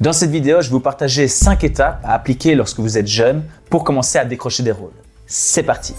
Dans cette vidéo, je vais vous partager 5 étapes à appliquer lorsque vous êtes jeune pour commencer à décrocher des rôles. C'est parti!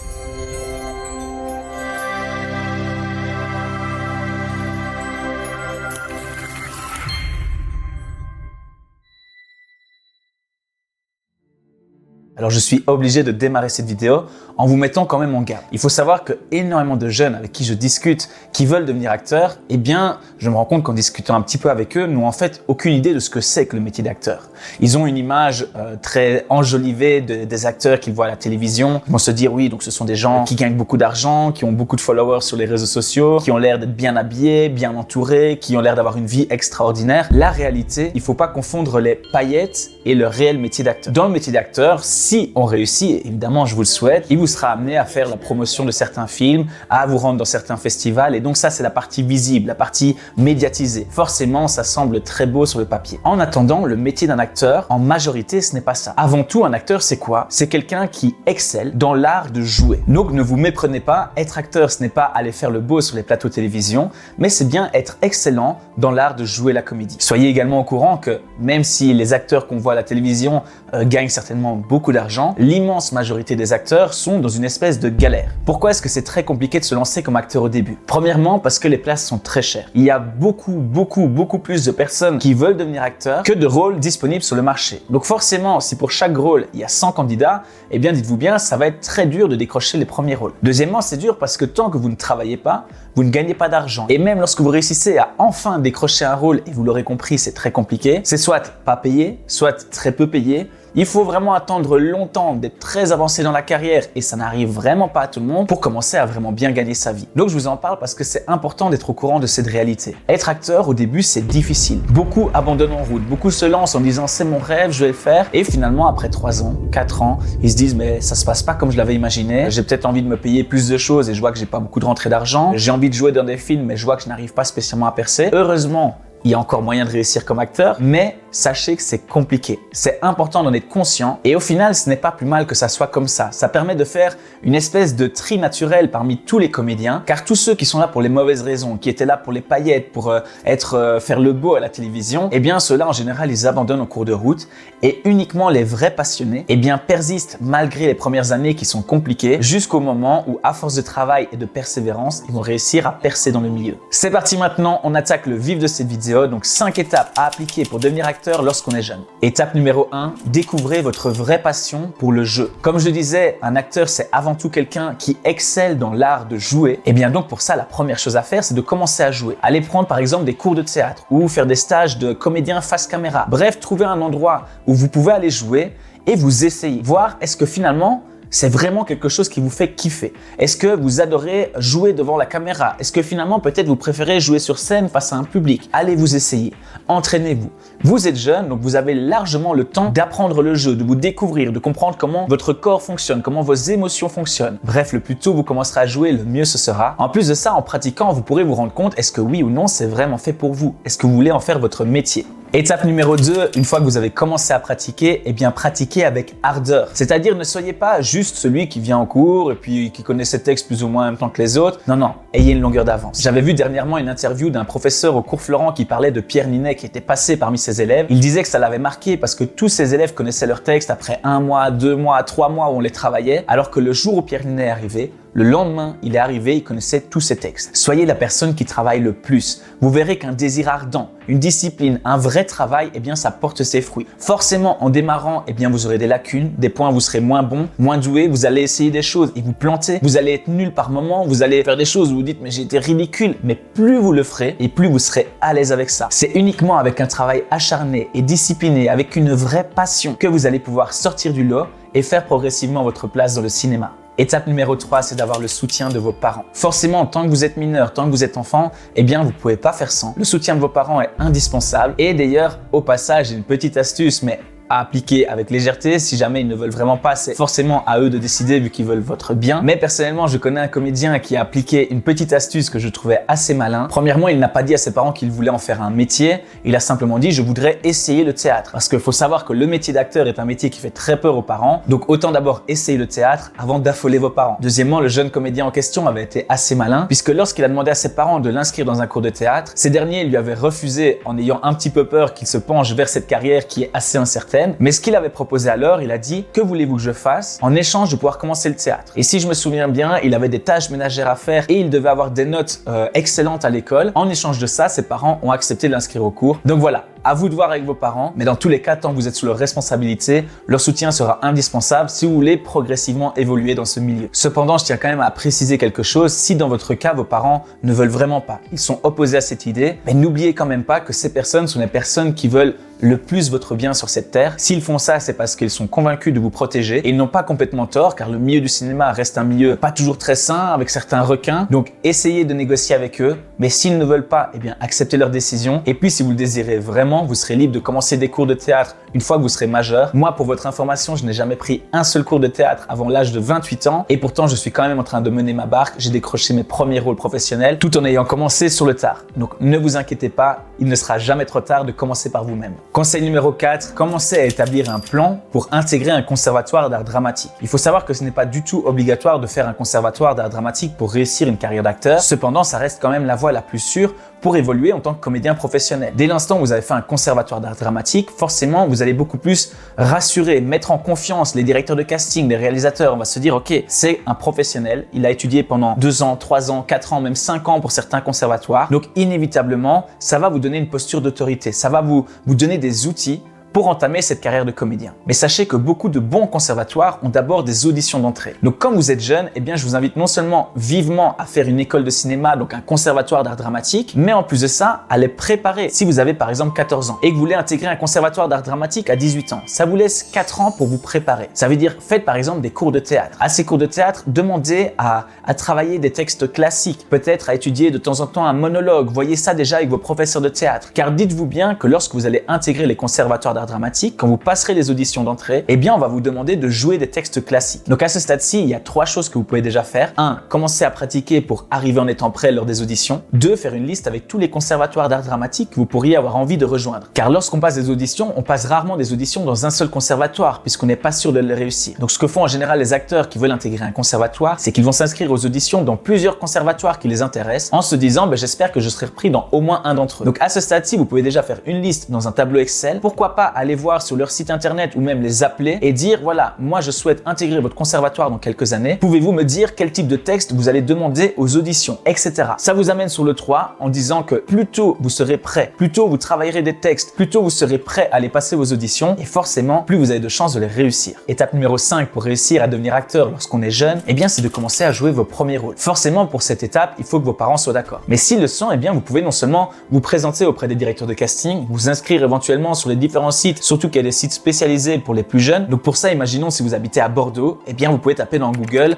Alors je suis obligé de démarrer cette vidéo en vous mettant quand même en garde. Il faut savoir que énormément de jeunes avec qui je discute, qui veulent devenir acteurs, eh bien, je me rends compte qu'en discutant un petit peu avec eux, n'ont en fait aucune idée de ce que c'est que le métier d'acteur. Ils ont une image très enjolivée des acteurs qu'ils voient à la télévision. Ils vont se dire oui, donc ce sont des gens qui gagnent beaucoup d'argent, qui ont beaucoup de followers sur les réseaux sociaux, qui ont l'air d'être bien habillés, bien entourés, qui ont l'air d'avoir une vie extraordinaire. La réalité, il faut pas confondre les paillettes et le réel métier d'acteur. Dans le métier d'acteur, si on réussit, évidemment je vous le souhaite, il vous sera amené à faire la promotion de certains films, à vous rendre dans certains festivals et donc ça c'est la partie visible, la partie médiatisée. Forcément ça semble très beau sur le papier. En attendant, le métier d'un acteur, en majorité ce n'est pas ça. Avant tout, un acteur c'est quoi? C'est quelqu'un qui excelle dans l'art de jouer. Donc ne vous méprenez pas, être acteur ce n'est pas aller faire le beau sur les plateaux de télévision, mais c'est bien être excellent dans l'art de jouer la comédie. Soyez également au courant que même si les acteurs qu'on voit à la télévision gagnent certainement beaucoup d'argent, l'immense majorité des acteurs sont dans une espèce de galère. Pourquoi est-ce que c'est très compliqué de se lancer comme acteur au début? Premièrement, parce que les places sont très chères. Il y a beaucoup plus de personnes qui veulent devenir acteurs que de rôles disponibles sur le marché. Donc forcément, si pour chaque rôle, il y a 100 candidats, eh bien dites-vous bien, ça va être très dur de décrocher les premiers rôles. Deuxièmement, c'est dur parce que tant que vous ne travaillez pas, vous ne gagnez pas d'argent. Et même lorsque vous réussissez à enfin décrocher un rôle, et vous l'aurez compris, c'est très compliqué, c'est soit pas payé, soit très peu payé. Il faut vraiment attendre longtemps, d'être très avancé dans la carrière et ça n'arrive vraiment pas à tout le monde pour commencer à vraiment bien gagner sa vie. Donc je vous en parle parce que c'est important d'être au courant de cette réalité. Être acteur au début c'est difficile. Beaucoup abandonnent en route, beaucoup se lancent en disant c'est mon rêve, je vais le faire et finalement après 3 ans, 4 ans, ils se disent mais ça se passe pas comme je l'avais imaginé, j'ai peut-être envie de me payer plus de choses et je vois que j'ai pas beaucoup de rentrée d'argent, j'ai envie de jouer dans des films mais je vois que je n'arrive pas spécialement à percer. Heureusement, il y a encore moyen de réussir comme acteur, mais sachez que c'est compliqué. C'est important d'en être conscient et au final, ce n'est pas plus mal que ça soit comme ça. Ça permet de faire une espèce de tri naturel parmi tous les comédiens, car tous ceux qui sont là pour les mauvaises raisons, qui étaient là pour les paillettes, pour faire le beau à la télévision, eh bien ceux-là en général, ils abandonnent en cours de route et uniquement les vrais passionnés, eh bien persistent malgré les premières années qui sont compliquées, jusqu'au moment où à force de travail et de persévérance, ils vont réussir à percer dans le milieu. C'est parti maintenant, on attaque le vif de cette vidéo. Donc 5 étapes à appliquer pour devenir acteur lorsqu'on est jeune. Étape numéro 1, découvrez votre vraie passion pour le jeu. Comme je le disais, un acteur c'est avant tout quelqu'un qui excelle dans l'art de jouer. Et bien donc pour ça, la première chose à faire, c'est de commencer à jouer. Allez prendre par exemple des cours de théâtre ou faire des stages de comédien face caméra. Bref, trouver un endroit où vous pouvez aller jouer et vous essayer. Voir est-ce que finalement, c'est vraiment quelque chose qui vous fait kiffer. Est-ce que vous adorez jouer devant la caméra? Est-ce que finalement, peut-être vous préférez jouer sur scène face à un public? Allez vous essayer, entraînez-vous. Vous êtes jeune, donc vous avez largement le temps d'apprendre le jeu, de vous découvrir, de comprendre comment votre corps fonctionne, comment vos émotions fonctionnent. Bref, le plus tôt vous commencerez à jouer, le mieux ce sera. En plus de ça, en pratiquant, vous pourrez vous rendre compte est-ce que oui ou non, c'est vraiment fait pour vous? Est-ce que vous voulez en faire votre métier? Étape numéro 2, une fois que vous avez commencé à pratiquer, eh bien pratiquez avec ardeur. C'est-à-dire ne soyez pas juste celui qui vient en cours et puis qui connaît ses textes plus ou moins en même temps que les autres. Non, ayez une longueur d'avance. J'avais vu dernièrement une interview d'un professeur au cours Florent qui parlait de Pierre Ninet qui était passé parmi ses élèves. Il disait que ça l'avait marqué parce que tous ses élèves connaissaient leurs textes après 1 mois, 2 mois, 3 mois où on les travaillait, alors que le jour où Pierre Ninet est arrivé, le lendemain, il est arrivé, il connaissait tous ses textes. Soyez la personne qui travaille le plus. Vous verrez qu'un désir ardent, une discipline, un vrai travail, eh bien, ça porte ses fruits. Forcément, en démarrant, eh bien, vous aurez des lacunes, des points où vous serez moins bon, moins doué, vous allez essayer des choses et vous planter. Vous allez être nul par moment, vous allez faire des choses où vous dites, mais j'ai été ridicule. Mais plus vous le ferez et plus vous serez à l'aise avec ça. C'est uniquement avec un travail acharné et discipliné, avec une vraie passion, que vous allez pouvoir sortir du lot et faire progressivement votre place dans le cinéma. Étape numéro 3, c'est d'avoir le soutien de vos parents. Forcément, tant que vous êtes mineur, tant que vous êtes enfant, eh bien, vous pouvez pas faire sans. Le soutien de vos parents est indispensable. Et d'ailleurs, au passage, j'ai une petite astuce, mais à appliquer avec légèreté. Si jamais ils ne veulent vraiment pas, c'est forcément à eux de décider vu qu'ils veulent votre bien. Mais personnellement, je connais un comédien qui a appliqué une petite astuce que je trouvais assez malin. Premièrement, il n'a pas dit à ses parents qu'il voulait en faire un métier. Il a simplement dit « je voudrais essayer le théâtre ». Parce qu'il faut savoir que le métier d'acteur est un métier qui fait très peur aux parents. Donc autant d'abord essayer le théâtre avant d'affoler vos parents. Deuxièmement, le jeune comédien en question avait été assez malin puisque lorsqu'il a demandé à ses parents de l'inscrire dans un cours de théâtre, ces derniers lui avaient refusé en ayant un petit peu peur qu'il se penche vers cette carrière qui est assez incertaine. Mais ce qu'il avait proposé alors, il a dit « que voulez-vous que je fasse en échange de pouvoir commencer le théâtre ?» Et si je me souviens bien, il avait des tâches ménagères à faire et il devait avoir des notes excellentes à l'école. En échange de ça, ses parents ont accepté de l'inscrire au cours. Donc voilà, à vous de voir avec vos parents, mais dans tous les cas, tant que vous êtes sous leur responsabilité, leur soutien sera indispensable si vous voulez progressivement évoluer dans ce milieu. Cependant, je tiens quand même à préciser quelque chose. Si dans votre cas, vos parents ne veulent vraiment pas, ils sont opposés à cette idée, mais n'oubliez quand même pas que ces personnes sont les personnes qui veulent le plus votre bien sur cette terre. S'ils font ça, c'est parce qu'ils sont convaincus de vous protéger et ils n'ont pas complètement tort car le milieu du cinéma reste un milieu pas toujours très sain avec certains requins. Donc, essayez de négocier avec eux, mais s'ils ne veulent pas, eh bien, acceptez leur décision. Et puis, si vous le désirez vraiment, vous serez libre de commencer des cours de théâtre une fois que vous serez majeur. Moi, pour votre information, je n'ai jamais pris un seul cours de théâtre avant l'âge de 28 ans et pourtant, je suis quand même en train de mener ma barque. J'ai décroché mes premiers rôles professionnels tout en ayant commencé sur le tard. Donc, ne vous inquiétez pas, il ne sera jamais trop tard de commencer par vous-même. Conseil numéro 4, commencez à établir un plan pour intégrer un conservatoire d'art dramatique. Il faut savoir que ce n'est pas du tout obligatoire de faire un conservatoire d'art dramatique pour réussir une carrière d'acteur. Cependant, ça reste quand même la voie la plus sûre pour évoluer en tant que comédien professionnel. Dès l'instant où vous avez fait un conservatoire d'art dramatique, forcément, vous allez beaucoup plus rassurer, mettre en confiance les directeurs de casting, les réalisateurs. On va se dire, ok, c'est un professionnel. Il a étudié pendant 2 ans, 3 ans, 4 ans, même 5 ans pour certains conservatoires. Donc, inévitablement, ça va vous donner une posture d'autorité. Ça va vous donner des outils pour entamer cette carrière de comédien. Mais sachez que beaucoup de bons conservatoires ont d'abord des auditions d'entrée. Donc comme vous êtes jeune, eh bien je vous invite non seulement vivement à faire une école de cinéma, donc un conservatoire d'art dramatique, mais en plus de ça, à les préparer. Si vous avez par exemple 14 ans et que vous voulez intégrer un conservatoire d'art dramatique à 18 ans, ça vous laisse 4 ans pour vous préparer. Ça veut dire, faites par exemple des cours de théâtre. À ces cours de théâtre, demandez à travailler des textes classiques, peut-être à étudier de temps en temps un monologue. Voyez ça déjà avec vos professeurs de théâtre. Car dites-vous bien que lorsque vous allez intégrer les conservatoires d'art dramatique, quand vous passerez les auditions d'entrée, eh bien on va vous demander de jouer des textes classiques. Donc à ce stade-ci, il y a 3 choses que vous pouvez déjà faire. 1. Commencer à pratiquer pour arriver en étant prêt lors des auditions. 2. Faire une liste avec tous les conservatoires d'art dramatique que vous pourriez avoir envie de rejoindre. Car lorsqu'on passe des auditions, on passe rarement des auditions dans un seul conservatoire puisqu'on n'est pas sûr de les réussir. Donc ce que font en général les acteurs qui veulent intégrer un conservatoire, c'est qu'ils vont s'inscrire aux auditions dans plusieurs conservatoires qui les intéressent en se disant j'espère que je serai repris dans au moins un d'entre eux. Donc à ce stade-ci, vous pouvez déjà faire une liste dans un tableau Excel. Pourquoi pas aller voir sur leur site internet ou même les appeler et dire voilà, moi je souhaite intégrer votre conservatoire dans quelques années. Pouvez-vous me dire quel type de texte vous allez demander aux auditions, etc. Ça vous amène sur le 3 en disant que plus tôt vous serez prêt, plus tôt vous travaillerez des textes, plus tôt vous serez prêt à les passer aux auditions et forcément plus vous avez de chances de les réussir. Étape numéro 5 pour réussir à devenir acteur lorsqu'on est jeune, eh bien c'est de commencer à jouer vos premiers rôles. Forcément pour cette étape, il faut que vos parents soient d'accord. Mais s'ils le sont, eh bien vous pouvez non seulement vous présenter auprès des directeurs de casting, vous inscrire éventuellement sur les différents sites, surtout qu'il y a des sites spécialisés pour les plus jeunes. Donc pour ça, imaginons si vous habitez à Bordeaux, eh bien vous pouvez taper dans Google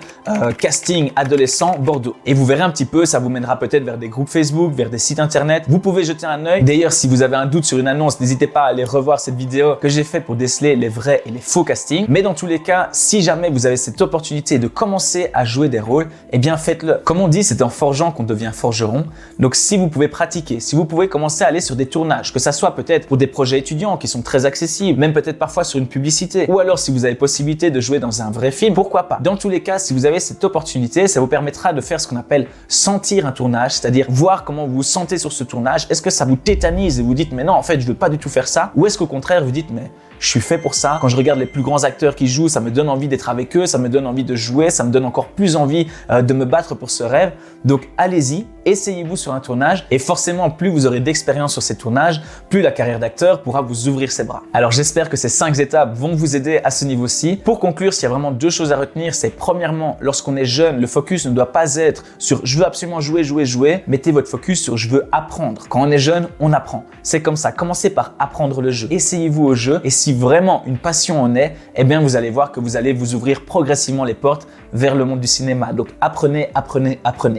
casting adolescent Bordeaux et vous verrez un petit peu, ça vous mènera peut-être vers des groupes Facebook, vers des sites internet. Vous pouvez jeter un œil. D'ailleurs, si vous avez un doute sur une annonce, n'hésitez pas à aller revoir cette vidéo que j'ai faite pour déceler les vrais et les faux castings. Mais dans tous les cas, si jamais vous avez cette opportunité de commencer à jouer des rôles, eh bien faites-le. Comme on dit, c'est en forgeant qu'on devient forgeron. Donc si vous pouvez pratiquer, si vous pouvez commencer à aller sur des tournages, que ça soit peut-être pour des projets étudiants qui sont très accessibles, même peut-être parfois sur une publicité, ou alors si vous avez possibilité de jouer dans un vrai film, pourquoi pas. Dans tous les cas, si vous avez cette opportunité, ça vous permettra de faire ce qu'on appelle sentir un tournage, c'est-à-dire voir comment vous vous sentez sur ce tournage. Est-ce que ça vous tétanise et vous dites mais non, en fait je veux pas du tout faire ça, ou est-ce qu'au contraire vous dites mais je suis fait pour ça. Quand je regarde les plus grands acteurs qui jouent, ça me donne envie d'être avec eux, ça me donne envie de jouer, ça me donne encore plus envie de me battre pour ce rêve. Donc allez-y, essayez-vous sur un tournage et forcément plus vous aurez d'expérience sur ces tournages, plus la carrière d'acteur pourra vous ouvrir ses bras. Alors j'espère que ces 5 étapes vont vous aider à ce niveau-ci. Pour conclure, s'il y a vraiment 2 choses à retenir, c'est premièrement, lorsqu'on est jeune, le focus ne doit pas être sur je veux absolument jouer. Mettez votre focus sur je veux apprendre. Quand on est jeune, on apprend. C'est comme ça. Commencez par apprendre le jeu. Essayez-vous au jeu et si vraiment une passion en est, eh bien vous allez voir que vous allez vous ouvrir progressivement les portes vers le monde du cinéma. Donc apprenez.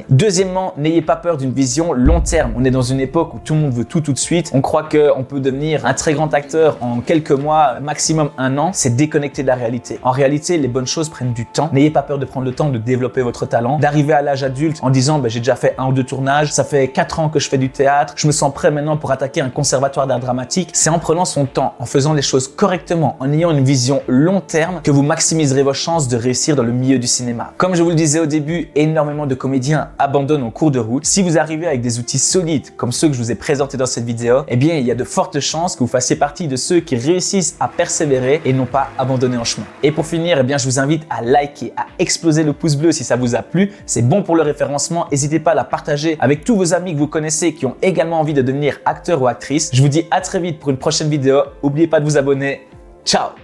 Deuxièmement, n'ayez pas pas peur d'une vision long terme. On est dans une époque où tout le monde veut tout de suite. On croit qu'on peut devenir un très grand acteur en quelques mois, maximum un an. C'est déconnecté de la réalité. En réalité, les bonnes choses prennent du temps. N'ayez pas peur de prendre le temps de développer votre talent, d'arriver à l'âge adulte en disant j'ai déjà fait 1 ou 2 tournages, ça fait 4 ans que je fais du théâtre, je me sens prêt maintenant pour attaquer un conservatoire d'art dramatique. C'est en prenant son temps, en faisant les choses correctement, en ayant une vision long terme que vous maximiserez vos chances de réussir dans le milieu du cinéma. Comme je vous le disais au début, énormément de comédiens abandonnent en cours de route. Si vous arrivez avec des outils solides comme ceux que je vous ai présentés dans cette vidéo, eh bien il y a de fortes chances que vous fassiez partie de ceux qui réussissent à persévérer et non pas abandonner en chemin. Et pour finir, eh bien je vous invite à liker, à exploser le pouce bleu si ça vous a plu. C'est bon pour le référencement. N'hésitez pas à la partager avec tous vos amis que vous connaissez qui ont également envie de devenir acteur ou actrice. Je vous dis à très vite pour une prochaine vidéo. N'oubliez pas de vous abonner. Ciao!